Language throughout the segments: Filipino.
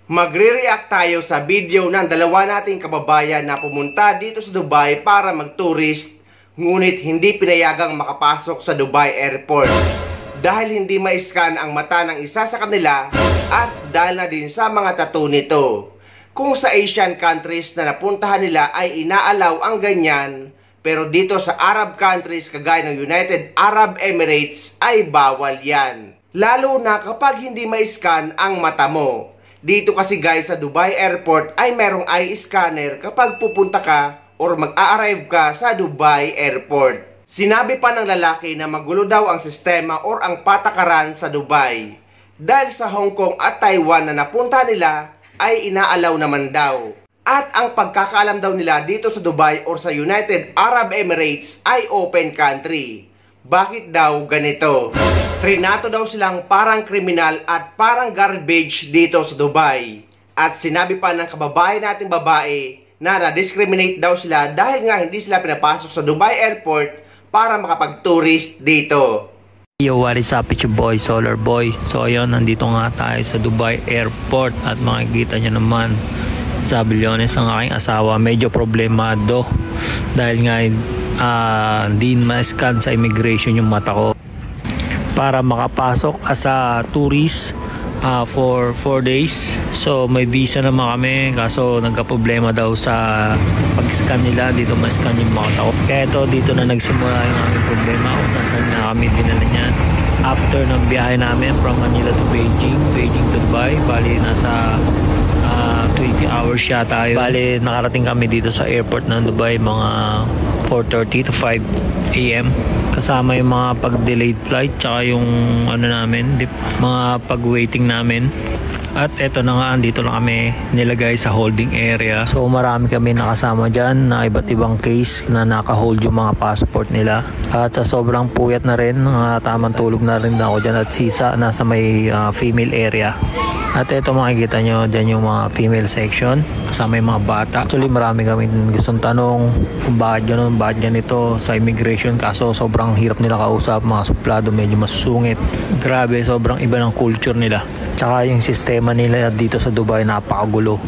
Magre-react tayo sa video ng dalawa nating kababayan na pumunta dito sa Dubai para mag-tourist, ngunit hindi pinayagang makapasok sa Dubai Airport dahil hindi ma-scan ang mata ng isa sa kanila at dahil na din sa mga tattoo nito. Kung sa Asian countries na napuntahan nila ay inaalaw ang ganyan, pero dito sa Arab countries kagaya ng United Arab Emirates ay bawal yan. Lalo na kapag hindi ma-scan ang mata mo. Dito kasi guys sa Dubai Airport ay merong eye scanner kapag pupunta ka or mag-a-arrive ka sa Dubai Airport. Sinabi pa ng lalaki na magulo daw ang sistema or ang patakaran sa Dubai. Dahil sa Hong Kong at Taiwan na napunta nila ay inaalaw naman daw. At ang pagkakaalam daw nila dito sa Dubai or sa United Arab Emirates ay open country. Bakit daw ganito? Trinato daw silang parang kriminal at parang garbage dito sa Dubai. At sinabi pa ng kababayan nating babae na na-discriminate daw sila dahil nga hindi sila pinapasok sa Dubai Airport para makapag-tourist dito. Yo, what is up? It's your boy, Solar Boy. So ayun, nandito nga tayo sa Dubai Airport at makikita nyo naman sa Bilyones ang aking asawa medyo problemado dahil nga hindi ma-scan sa immigration yung mata ko para makapasok as a tourist for 4 days. So may visa naman kami kaso nagka-problema daw sa pag-scan nila, dito ma-scan yung mata ko. Kaya ito, dito na nagsimula yung aming problema kung saan na kami dinala niyan. After ng biyahe namin from Manila to Beijing to Dubai, bali nasa 20 hours siya tayo. Bali nakarating kami dito sa airport ng Dubai mga 4:30 to 5 AM kasama yung mga pag-delayed flight tsaka yung mga pag-waiting namin. At eto na nga, dito lang kami nilagay sa holding area. So marami kami nakasama dyan na iba't ibang case na naka-hold yung mga passport nila. At sa sobrang puyat na rin, tamang tulog na rin ako dyan at sisa nasa may female area. At eto makikita nyo dyan yung mga female section kasama yung mga bata. Actually marami kami gustong tanong kung bakit gano'n, bakit ganito sa immigration, kaso sobrang hirap nila kausap, mga suplado medyo masusungit. Grabe, sobrang iba ng culture nila. Tsaka yung sistema nila dito sa Dubai napakagulo.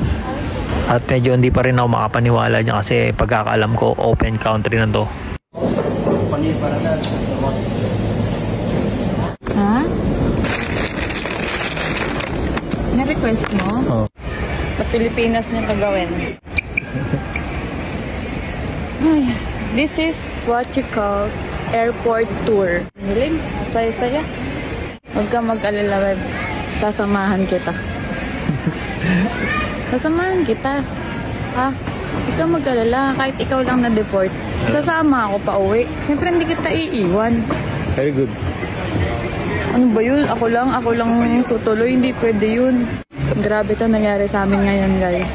At medyo hindi pa rin ako makapaniwala dyan kasi pagkakaalam ko open country na to. Ha? Na-request mo? Oh. Sa Pilipinas niya gagawin. Ay, this is what you call airport tour. Galing, saya-saya. Huwag ka mag-alala, web. Sasamahan kita. Sasamahan kita. Ha? Huwag ka mag-alala. Kahit ikaw lang na-deport, sasama ako pa uwi. Siyempre hindi kita iiwan. Very good. Ano ba yun? Ako lang tutuloy. Hindi pwede yun. Grabe to nangyari sa amin ngayon, guys.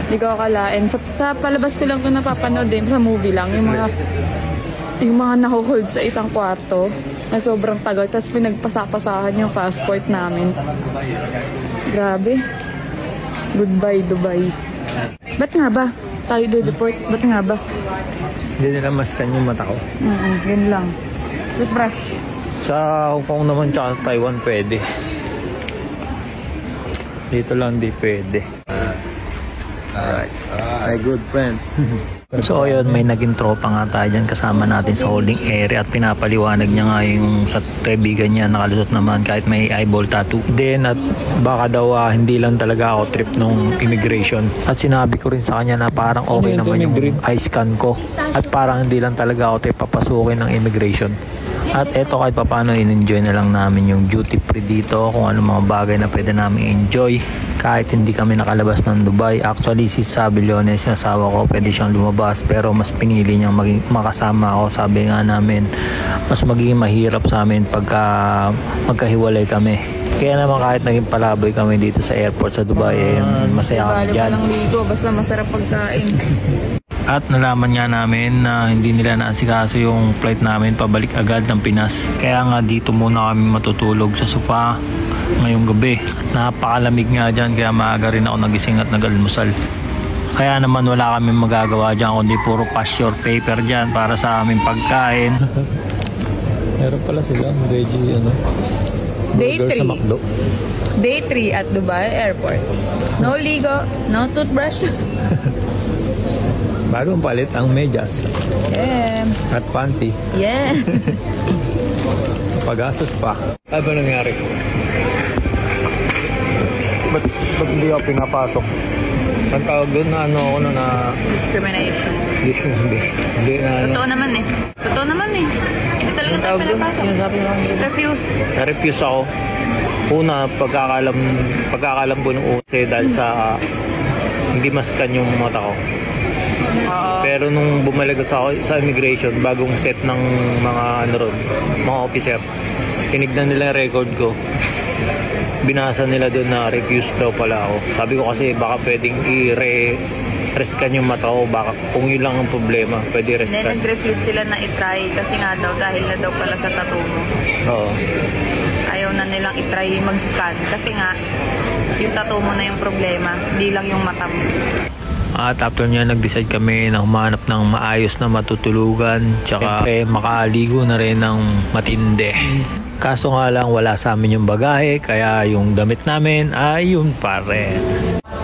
Hindi ko akalain. Sa palabas ko lang ito napapanood din. Sa movie lang. Yung mga nahuhold sa isang kwarto na sobrang tagal. Tapos pinagpasapasahan yung passport namin. Grabe. Goodbye, Dubai. Ba't nga ba? Tayo do-deport. Ba't nga ba? Hindi nila mascan yung mata ko. Yun lang. Toothbrush. Sa Hong Kong naman tsaka sa Taiwan pwede. Dito lang di pwede. Alright. My good friend. So ayun, may naging tropa nga tayo dyan kasama natin sa holding area at pinapaliwanag niya nga yung sa kaibigan niya nakalusot naman kahit may eyeball tattoo. Then at baka daw hindi lang talaga ako trip nung immigration. At sinabi ko rin sa kanya na parang okay naman yung eye scan ko. At parang hindi lang talaga ako trip papasukin ng immigration. At eto kahit paano in-enjoy na lang namin yung duty free dito, kung ano mga bagay na pwede namin enjoy kahit hindi kami nakalabas ng Dubai. Actually si Bilyones, yung asawa ko, pwede siyang lumabas pero mas pinili niyang makasama ako. Sabi nga namin mas magiging mahirap sa amin pagka magkahiwalay kami. Kaya naman kahit naging palaboy kami dito sa airport sa Dubai, masaya kami dyan. Walang ligo, basta masarap pagkain. At nalaman nga namin na hindi nila naasikaso yung flight namin pabalik agad ng Pinas. Kaya nga dito muna kami matutulog sa sofa ngayong gabi. Napakalamig nga dyan kaya maaga rin ako nagising at nag-almusal. Kaya naman wala kami magagawa dyan kundi puro pass your paper dyan para sa aming pagkain. Meron pala sila veggie Day Burger sa 3. McDo. Day 3 at Dubai Airport. No ligo, no toothbrush. Bagong palit ang medyas Yeah. at panty. Yeah. Pagastos pa. Ano ba nangyari? Ba't hindi ako pinapasok? Ang tawag doon na ano ako na Discrimination. Hindi na ano. Totoo naman eh. Totoo naman eh. Hindi talaga tayo pinapasok. Refuse. Na-refuse ako. Una, pagkakalam ko ng USA dahil sa hindi maskan yung mata ko. Pero nung bumalik ako sa immigration, bagong set ng mga ano ron, mga officer, tinignan nila yung record ko. Binasa nila doon na refuse daw pala ako. Sabi ko kasi baka pwedeng i-rescan yung mata ko. Baka kung yun lang ang problema, pwede Then rescan. nag-refuse sila na itry kasi nga daw dahil na daw pala sa tattoo mo. Oo. Ayaw na nilang itry mag-scan kasi nga yung tattoo mo na yung problema, hindi lang yung mata mo. At after niya, nag-decide kami na humanap ng maayos na matutulugan. Tsaka makaligo na rin ng matindi. Kaso nga lang, wala sa amin yung bagahe. Kaya yung damit namin ay yun pa rin.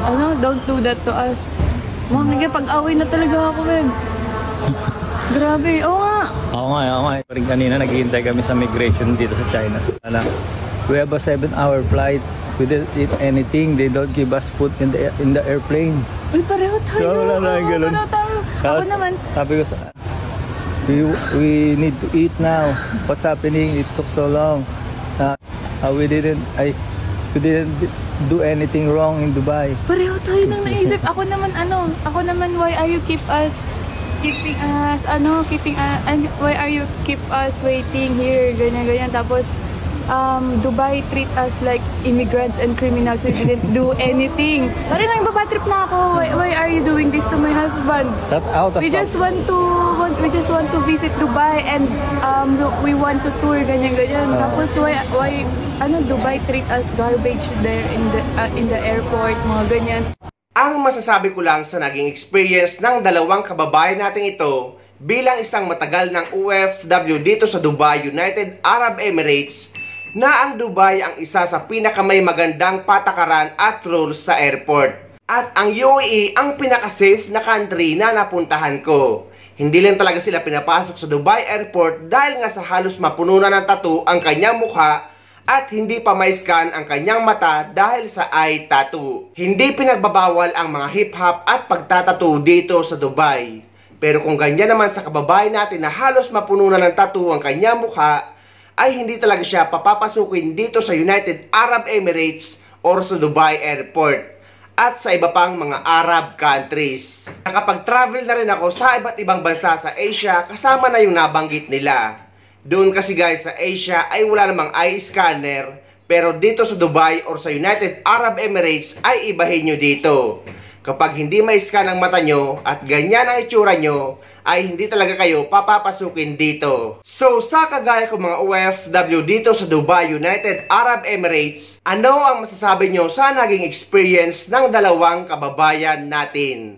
Ano, don't do that to us. Mga pag-away na talaga ako, Ben. Grabe, oo nga. Oo nga. Rin kanina naghihintay kami sa migration dito sa China. We have a 7-hour flight. We didn't eat anything. They don't give us food in the airplane. Uy, pareho tayo. So, wala na yung ganun. Pareho tayo. Ako Tapos, naman. sabi ko we need to eat now. What's happening? It took so long. We didn't do anything wrong in Dubai. Pareho tayo nang naisip. Ako naman, why are you why are you keep us waiting here? Ganyan. Tapos, Dubai treat us like immigrants and criminals. We didn't do anything. Parang nang babatrip na ako. Why are you doing this to my husband? We just want to visit Dubai and we want to tour ganyan. Tapos why Dubai treat us garbage there in the airport, mga ganyan. Ang masasabi ko lang sa naging experience ng dalawang kababayan natin ito bilang isang matagal ng OFW dito sa Dubai, United Arab Emirates, na ang Dubai ang isa sa pinakamay magandang patakaran at rules sa airport. At ang UAE ang pinaka-safe na country na napuntahan ko. Hindi lang talaga sila pinapasok sa Dubai Airport dahil nga sa halos mapuno na ng tattoo ang kanyang mukha at hindi pa ma-scan ang kanyang mata dahil sa eye tattoo. Hindi pinagbabawal ang mga hip-hop at pagtatattoo dito sa Dubai. Pero kung ganyan naman sa kababayan natin na halos mapuno na ng tattoo ang kanyang mukha, ay hindi talaga siya papapasukin dito sa United Arab Emirates or sa Dubai Airport at sa iba pang mga Arab countries. Nakapag-travel na rin ako sa iba't ibang bansa sa Asia kasama na yung nabanggit nila. Doon kasi guys sa Asia ay wala namang eye scanner, pero dito sa Dubai or sa United Arab Emirates ay ibahin nyo dito. Kapag hindi may scan ang mata nyo at ganyan ang itsura nyo, ay hindi talaga kayo papapasukin dito. So sa kagaya ko mga OFW dito sa Dubai, United Arab Emirates, ano ang masasabi nyo sa naging experience ng dalawang kababayan natin?